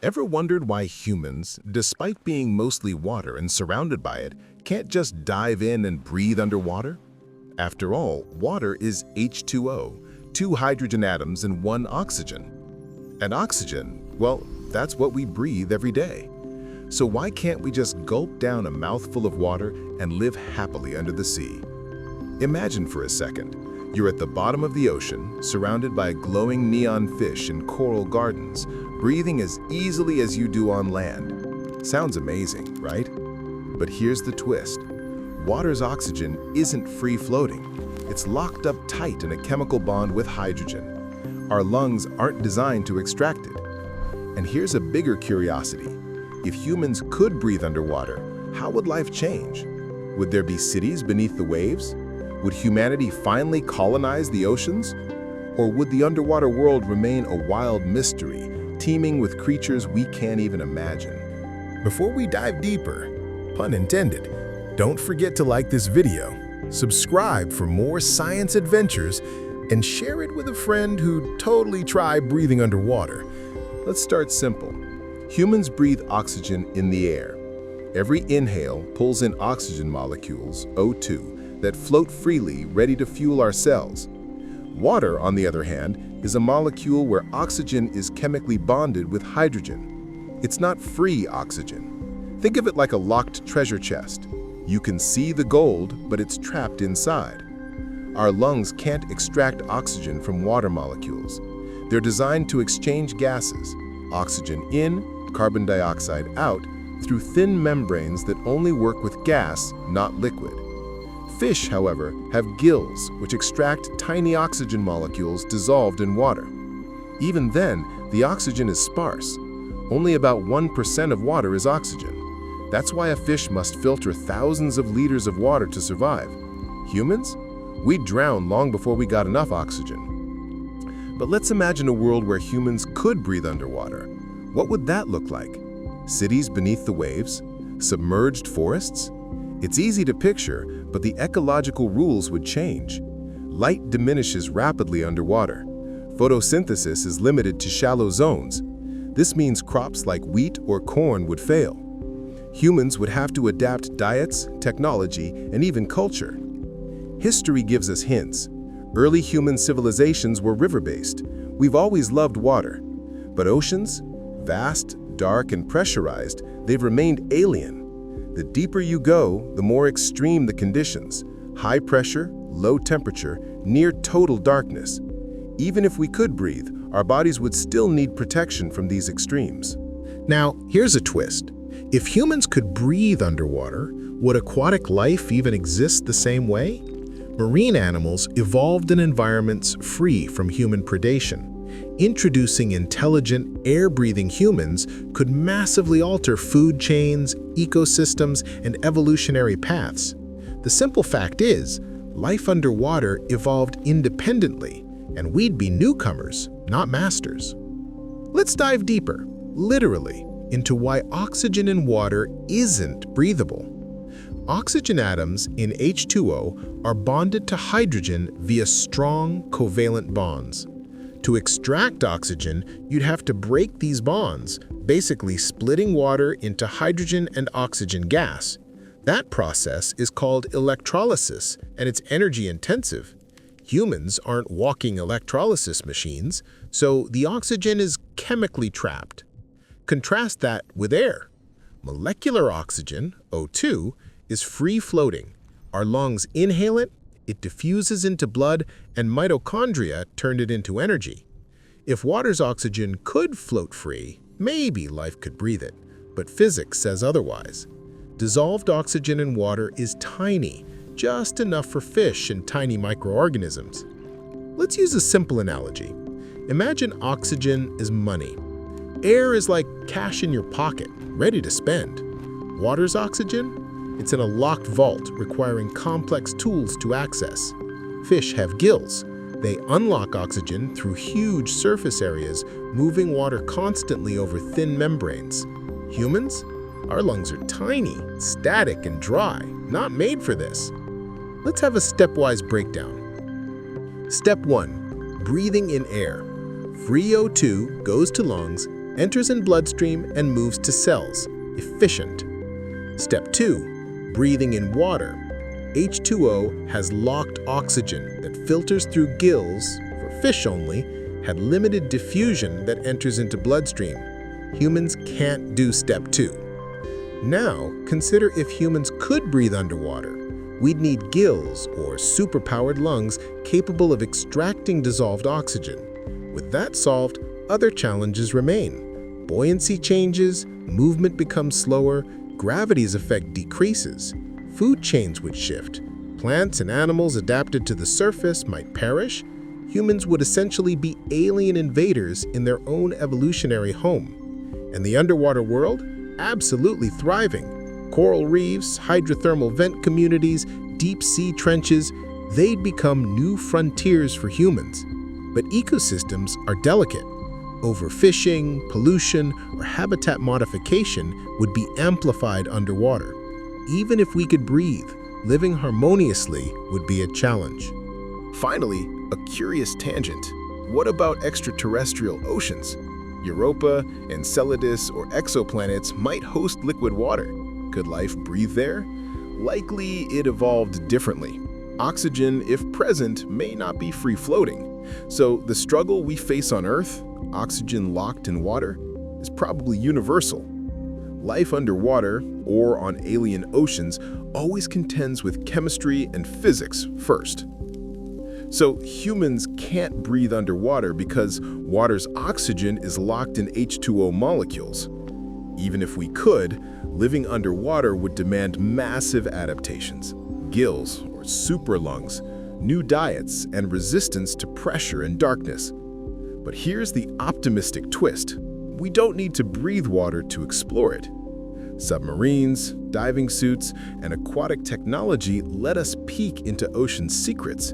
Ever wondered why humans, despite being mostly water and surrounded by it, can't just dive in and breathe underwater? After all, water is H2O, two hydrogen atoms and one oxygen. And oxygen, well, that's what we breathe every day. So why can't we just gulp down a mouthful of water and live happily under the sea? Imagine for a second, you're at the bottom of the ocean, surrounded by glowing neon fish and coral gardens, breathing as easily as you do on land. Sounds amazing, right? But here's the twist. Water's oxygen isn't free-floating. It's locked up tight in a chemical bond with hydrogen. Our lungs aren't designed to extract it. And here's a bigger curiosity. If humans could breathe underwater, how would life change? Would there be cities beneath the waves? Would humanity finally colonize the oceans? Or would the underwater world remain a wild mystery, teeming with creatures we can't even imagine? Before we dive deeper, pun intended, don't forget to like this video, subscribe for more science adventures, and share it with a friend who'd totally try breathing underwater. Let's start simple. Humans breathe oxygen in the air. Every inhale pulls in oxygen molecules, O2, that float freely, ready to fuel our cells. Water, on the other hand, is a molecule where oxygen is chemically bonded with hydrogen. It's not free oxygen. Think of it like a locked treasure chest. You can see the gold, but it's trapped inside. Our lungs can't extract oxygen from water molecules. They're designed to exchange gases, oxygen in, carbon dioxide out, through thin membranes that only work with gas, not liquid. Fish, however, have gills, which extract tiny oxygen molecules dissolved in water. Even then, the oxygen is sparse. Only about 1% of water is oxygen. That's why a fish must filter thousands of liters of water to survive. Humans? We'd drown long before we got enough oxygen. But let's imagine a world where humans could breathe underwater. What would that look like? Cities beneath the waves? Submerged forests? It's easy to picture, but the ecological rules would change. Light diminishes rapidly underwater. Photosynthesis is limited to shallow zones. This means crops like wheat or corn would fail. Humans would have to adapt diets, technology, and even culture. History gives us hints. Early human civilizations were river-based. We've always loved water. But oceans? Vast, dark, and pressurized, they've remained alien. The deeper you go, the more extreme the conditions. High pressure, low temperature, near total darkness. Even if we could breathe, our bodies would still need protection from these extremes. Now, here's a twist. If humans could breathe underwater, would aquatic life even exist the same way? Marine animals evolved in environments free from human predation. Introducing intelligent, air-breathing humans could massively alter food chains, ecosystems, and evolutionary paths. The simple fact is, life underwater evolved independently, and we'd be newcomers, not masters. Let's dive deeper, literally, into why oxygen in water isn't breathable. Oxygen atoms in H2O are bonded to hydrogen via strong, covalent bonds. To extract oxygen, you'd have to break these bonds, basically splitting water into hydrogen and oxygen gas. That process is called electrolysis, and it's energy-intensive. Humans aren't walking electrolysis machines, so the oxygen is chemically trapped. Contrast that with air. Molecular oxygen, O2, is free-floating. Our lungs inhale it, it diffuses into blood, and mitochondria turn it into energy. If water's oxygen could float free, maybe life could breathe it, but physics says otherwise. Dissolved oxygen in water is tiny, just enough for fish and tiny microorganisms. Let's use a simple analogy. Imagine oxygen is money. Air is like cash in your pocket, ready to spend. Water's oxygen? It's in a locked vault, requiring complex tools to access. Fish have gills. They unlock oxygen through huge surface areas, moving water constantly over thin membranes. Humans? Our lungs are tiny, static, and dry, not made for this. Let's have a stepwise breakdown. Step 1. Breathing in air. Free O2 goes to lungs, enters in bloodstream and moves to cells. Efficient. Step 2. Breathing in water. H2O has locked oxygen that filters through gills, for fish only, had limited diffusion that enters into bloodstream. Humans can't do step 2. Now, consider if humans could breathe underwater. We'd need gills, or superpowered lungs, capable of extracting dissolved oxygen. With that solved, other challenges remain. Buoyancy changes, movement becomes slower, gravity's effect decreases. Food chains would shift. Plants and animals adapted to the surface might perish. Humans would essentially be alien invaders in their own evolutionary home. And the underwater world? Absolutely thriving. Coral reefs, hydrothermal vent communities, deep-sea trenches, they'd become new frontiers for humans. But ecosystems are delicate. Overfishing, pollution, or habitat modification would be amplified underwater. Even if we could breathe, living harmoniously would be a challenge. Finally, a curious tangent. What about extraterrestrial oceans? Europa, Enceladus, or exoplanets might host liquid water. Could life breathe there? Likely it evolved differently. Oxygen, if present, may not be free-floating. So the struggle we face on Earth, oxygen locked in water, is probably universal. Life underwater, or on alien oceans, always contends with chemistry and physics first. So humans can't breathe underwater because water's oxygen is locked in H2O molecules. Even if we could, living underwater would demand massive adaptations, gills or super lungs, new diets, and resistance to pressure and darkness. But here's the optimistic twist. We don't need to breathe water to explore it. Submarines, diving suits, and aquatic technology let us peek into ocean's secrets.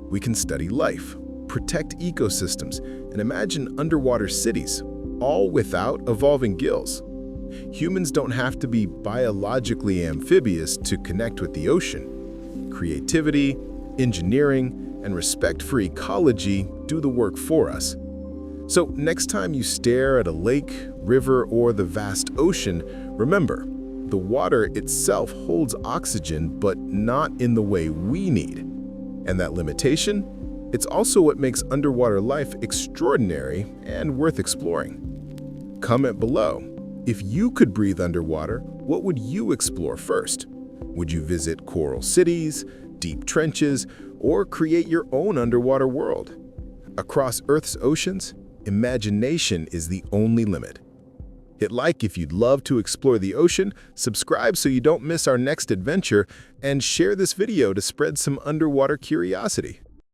We can study life, protect ecosystems, and imagine underwater cities, all without evolving gills. Humans don't have to be biologically amphibious to connect with the ocean. Creativity, engineering, and respect for ecology do the work for us. So next time you stare at a lake, river, or the vast ocean, remember, the water itself holds oxygen, but not in the way we need. And that limitation? It's also what makes underwater life extraordinary and worth exploring. Comment below. If you could breathe underwater, what would you explore first? Would you visit coral cities, deep trenches, or create your own underwater world? Across Earth's oceans, imagination is the only limit. Hit like if you'd love to explore the ocean, subscribe so you don't miss our next adventure, and share this video to spread some underwater curiosity.